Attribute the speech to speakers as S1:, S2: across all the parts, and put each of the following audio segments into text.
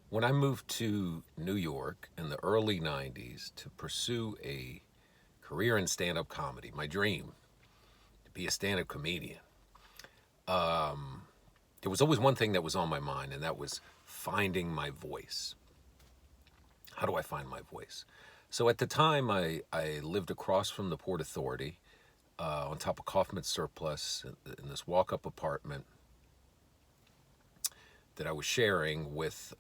S1: When I moved to New York in the early 90s to pursue a career in stand up comedy, my dream to be a stand up comedian, there was always one thing that was on my mind, and that was finding my voice. How do I find my voice? So at the time, I lived across from the Port Authority on top of Kaufman Surplus in this walk up apartment that I was sharing with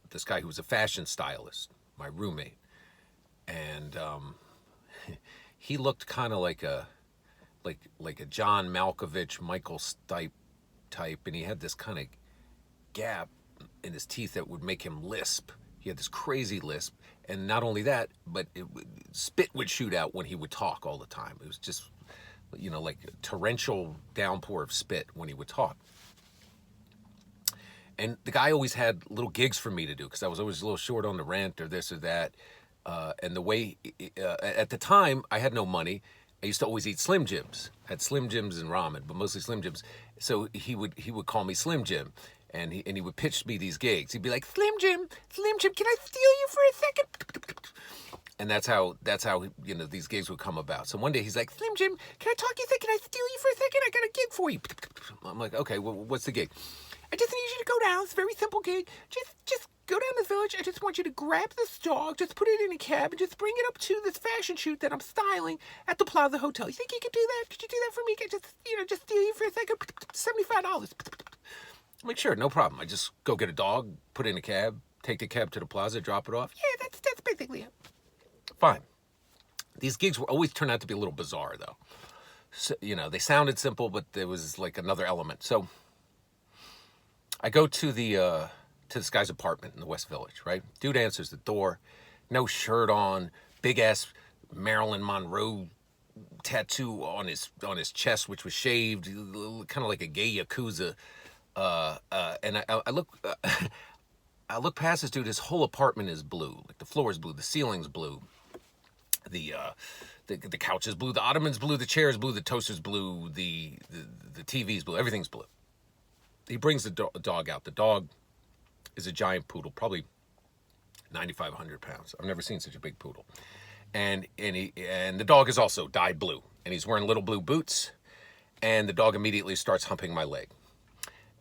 S1: this guy who was a fashion stylist, my roommate. And he looked kind of like a John Malkovich, Michael Stipe type, and he had this kind of gap in his teeth that would make him lisp. He had this crazy lisp, and not only that, but spit would shoot out when he would talk all the time. It was just, like a torrential downpour of spit when he would talk. And the guy always had little gigs for me to do because I was always a little short on the rent or this or that. And the way, at the time, I had no money. I used to always eat Slim Jims. I had Slim Jims and ramen, but mostly Slim Jims. So he would call me Slim Jim, and he would pitch me these gigs. He'd be like, Slim Jim, can I steal you for a second? And that's how these gigs would come about. So one day he's like, Slim Jim, can I talk to you? Can I steal you for a second? I got a gig for you. I'm like, okay, well, what's the gig? I just need you to go down. It's a very simple gig. Just go down the village. I just want you to grab this dog, just put it in a cab, and just bring it up to this fashion shoot that I'm styling at the Plaza Hotel. You think you could do that? Could you do that for me? Could I just steal you for a second? $75. I'm like, sure, no problem. I just go get a dog, put it in a cab, take the cab to the Plaza, drop it off. Yeah, that's basically it. Fine. These gigs always turn out to be a little bizarre, though. So, they sounded simple, but there was like another element. So I go to this guy's apartment in the West Village, right? Dude answers the door, no shirt on, big ass Marilyn Monroe tattoo on his chest, which was shaved, kind of like a gay yakuza. And I look, I look past this dude. His whole apartment is blue. Like the floor is blue, the ceiling's blue, the couch is blue, the ottoman's blue, the chair is blue, the toaster's blue, the TV's blue, everything's blue. He brings the dog out. The dog is a giant poodle, probably 9,500 pounds. I've never seen such a big poodle. And the dog is also dyed blue, and he's wearing little blue boots, and the dog immediately starts humping my leg.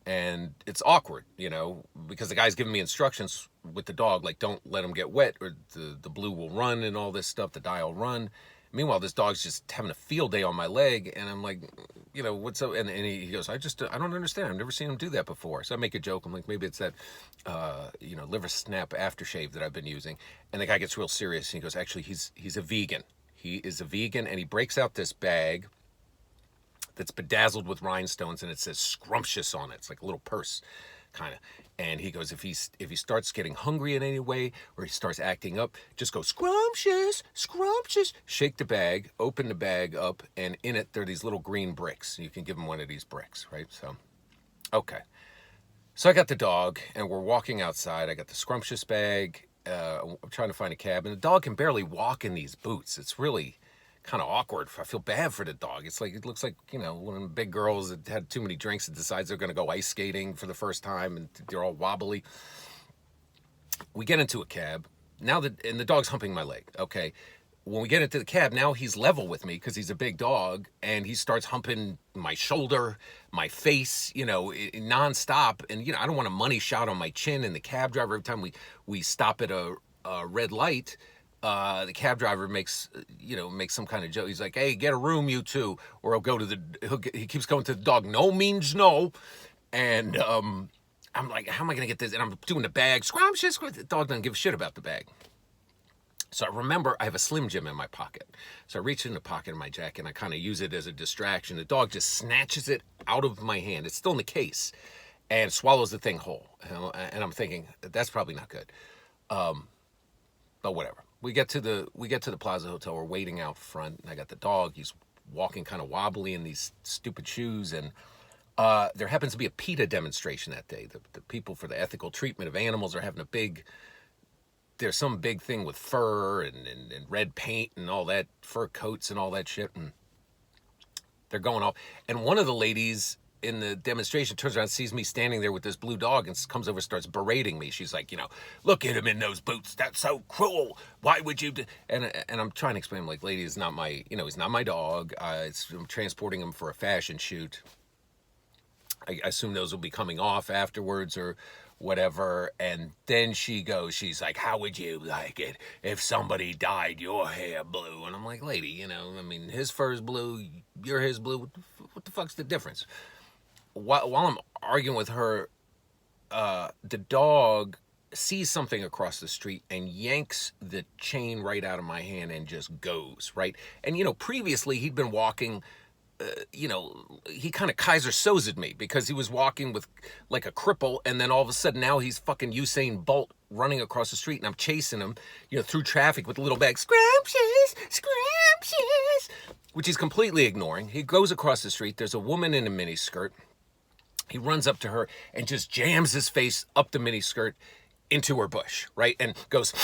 S1: And it's awkward, because the guy's giving me instructions with the dog, like, don't let him get wet or the blue will run and all this stuff, the dye will run. Meanwhile, this dog's just having a field day on my leg, and I'm like, what's up? And he goes, I don't understand. I've never seen him do that before. So I make a joke. I'm like, maybe it's that, liver snap aftershave that I've been using. And the guy gets real serious, and he goes, actually, he's a vegan. He is a vegan, and he breaks out this bag that's bedazzled with rhinestones, and it says scrumptious on it. It's like a little purse, kind of. And he goes, if he starts getting hungry in any way, or he starts acting up, just go scrumptious, scrumptious. Shake the bag, open the bag up, and in it there are these little green bricks. You can give him one of these bricks, right? So, okay. So I got the dog, and we're walking outside. I got the scrumptious bag. I'm trying to find a cab, and the dog can barely walk in these boots. It's really kind of awkward. I feel bad for the dog. It's like, it looks like, one of the big girls that had too many drinks and decides they're going to go ice skating for the first time, and they're all wobbly. We get into a cab. And the dog's humping my leg. Okay. When we get into the cab, now he's level with me because he's a big dog, and he starts humping my shoulder, my face, nonstop. And, I don't want a money shot on my chin. And the cab driver, every time we stop at a red light, the cab driver makes some kind of joke. He's like, hey, get a room, you two. Or he keeps going to the dog. No means no. And I'm like, how am I going to get this? And I'm doing the bag. Scrumptious. The dog doesn't give a shit about the bag. So I remember I have a Slim Jim in my pocket. So I reach in the pocket of my jacket, and I kind of use it as a distraction. The dog just snatches it out of my hand. It's still in the case, and swallows the thing whole. And I'm thinking, that's probably not good. But whatever. We get to the Plaza Hotel. We're waiting out front, and I got the dog. He's walking kind of wobbly in these stupid shoes, and there happens to be a PETA demonstration that day. The people for the ethical treatment of animals are having there's some big thing with fur and red paint and all that, fur coats and all that shit, and they're going off. And one of the ladies in the demonstration turns around, sees me standing there with this blue dog, and comes over, starts berating me. She's like, look at him in those boots. That's so cruel. Why would you do? And I'm trying to explain, like, lady, it's not my, he's not my dog. I'm transporting him for a fashion shoot. I assume those will be coming off afterwards or whatever. And then she's like, how would you like it if somebody dyed your hair blue? And I'm like, lady, his fur's blue, your hair's blue. What the fuck's the difference? While I'm arguing with her, the dog sees something across the street and yanks the chain right out of my hand and just goes, right? And, previously he'd been walking, he kind of Kaiser Soza'd me because he was walking with like a cripple, and then all of a sudden now he's fucking Usain Bolt running across the street, and I'm chasing him, through traffic with a little bag, scrumptious, scrumptious, which he's completely ignoring. He goes across the street. There's a woman in a mini skirt. He runs up to her and just jams his face up the mini skirt into her bush, right? And goes,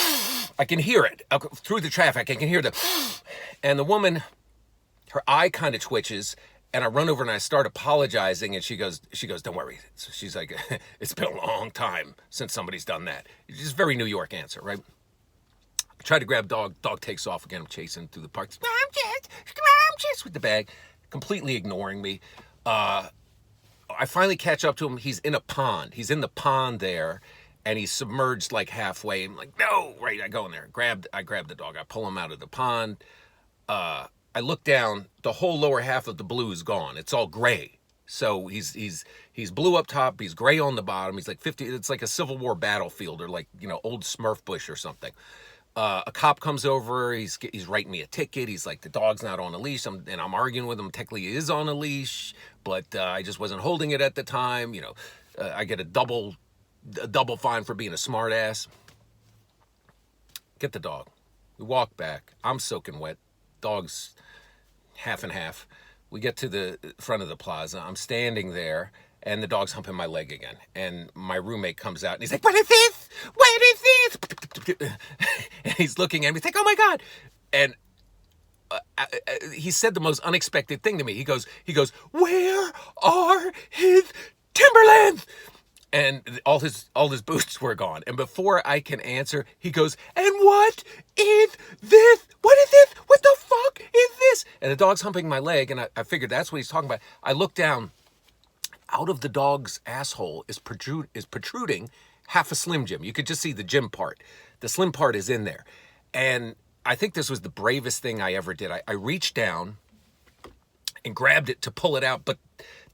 S1: I can hear it through the traffic. I can hear and the woman, her eye kind of twitches, and I run over and I start apologizing, and she goes, don't worry. So she's like, it's been a long time since somebody's done that. It's just very New York answer, right? I try to grab dog takes off again. I'm chasing through the park, scrumptious with the bag, completely ignoring me. I finally catch up to him. He's in a pond. He's in the pond there, and he's submerged like halfway. I'm like, no, right? I go in there, I grab the dog. I pull him out of the pond. I look down. The whole lower half of the blue is gone. It's all gray. So he's blue up top. He's gray on the bottom. He's like 50. It's like a Civil War battlefield, or like old Smurf bush or something. A cop comes over. He's writing me a ticket. He's like, the dog's not on a leash. And I'm arguing with him. Technically, he is on a leash, but I just wasn't holding it at the time. I get a double fine for being a smart ass. Get the dog. We walk back. I'm soaking wet. Dog's half and half. We get to the front of the plaza. I'm standing there, and the dog's humping my leg again. And my roommate comes out, and he's like, what is this? What is this? And he's looking at me. He's like, oh, my God. And he said the most unexpected thing to me. He goes, where are his Timberlands? And all his boots were gone. And before I can answer, he goes, and what is this? What is this? What the fuck is this? And the dog's humping my leg, and I figured that's what he's talking about. I look down. Out of the dog's asshole is protruding half a Slim Jim. You could just see the Jim part. The Slim part is in there. And I think this was the bravest thing I ever did. I reached down and grabbed it to pull it out, but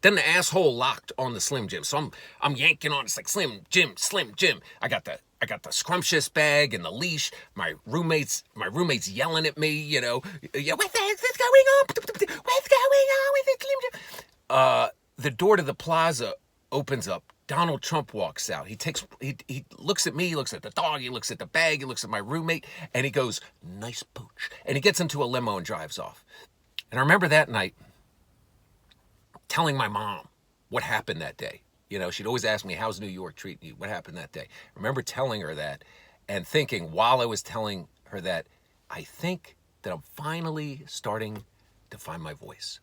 S1: then the asshole locked on the Slim Jim. So I'm yanking on. It's like Slim Jim. I got the scrumptious bag and the leash. My roommate's yelling at me. Yeah, what the heck is going on? What's going on with the Slim Jim? The door to the plaza opens up. Donald Trump walks out. He looks at me, he looks at the dog, he looks at the bag, he looks at my roommate, and he goes, nice pooch. And he gets into a limo and drives off. And I remember that night telling my mom what happened that day. She'd always ask me, how's New York treating you? What happened that day? I remember telling her that and thinking while I was telling her that, I think that I'm finally starting to find my voice.